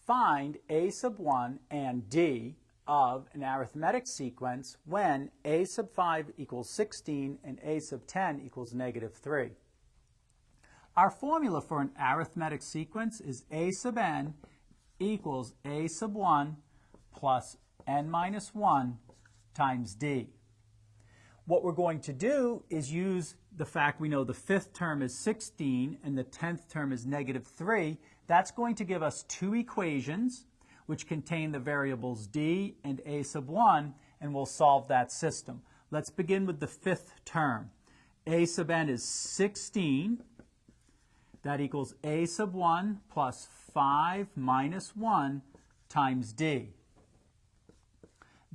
Find a sub 1 and d of an arithmetic sequence when a sub 5 equals 16 and a sub 10 equals negative 3. Our formula for an arithmetic sequence is a sub n equals a sub 1 plus n minus 1 times d. What we're going to do is use the fact we know the fifth term is 16 and the 10th term is negative 3. That's going to give us two equations which contain the variables d and a sub 1, and we'll solve that system. Let's begin with the fifth term. A sub n is 16. That equals a sub 1 plus 5 minus 1 times d.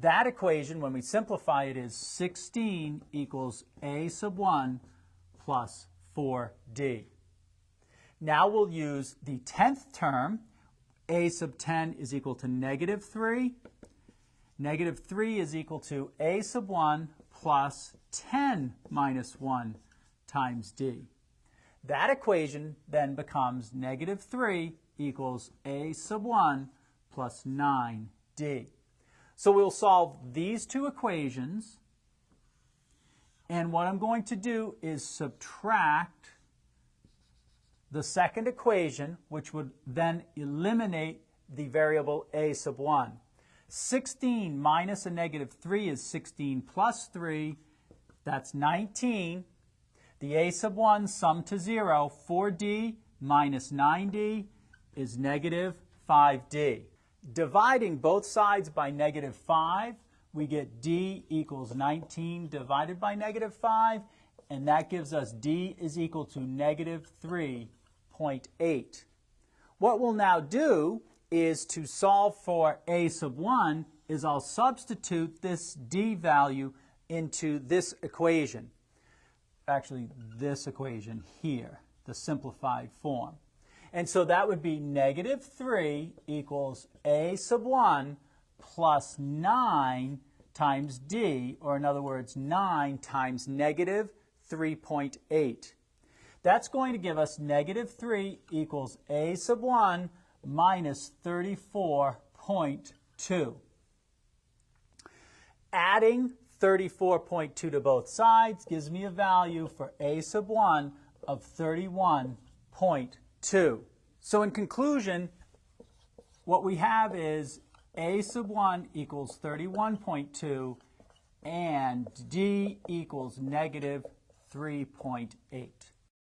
That equation, when we simplify it, is 16 equals a sub 1 plus 4d. Now we'll use the 10th term. A sub 10 is equal to negative 3. Negative 3 is equal to a sub 1 plus 10 minus 1 times d. That equation then becomes negative 3 equals a sub 1 plus 9d. So we'll solve these two equations, and what I'm going to do is subtract the second equation, which would then eliminate the variable a sub 1. 16 minus a negative 3 is 16 plus 3. That's 19. The a sub 1 summed to 0. 4d minus 9d is negative 5d. Dividing both sides by negative 5, we get d equals 19 divided by negative 5, and that gives us d is equal to negative 3.8. What we'll now do is to solve for a sub 1 is I'll substitute this d value into this equation. Actually, this equation here, the simplified form. And so that would be negative 3 equals a sub 1 plus 9 times d, or in other words, 9 times negative 3.8. That's going to give us negative 3 equals a sub 1 minus 34.2. Adding 34.2 to both sides gives me a value for a sub 1 of 31.2. So in conclusion, what we have is a sub 1 equals 31.2 and d equals negative 3.8.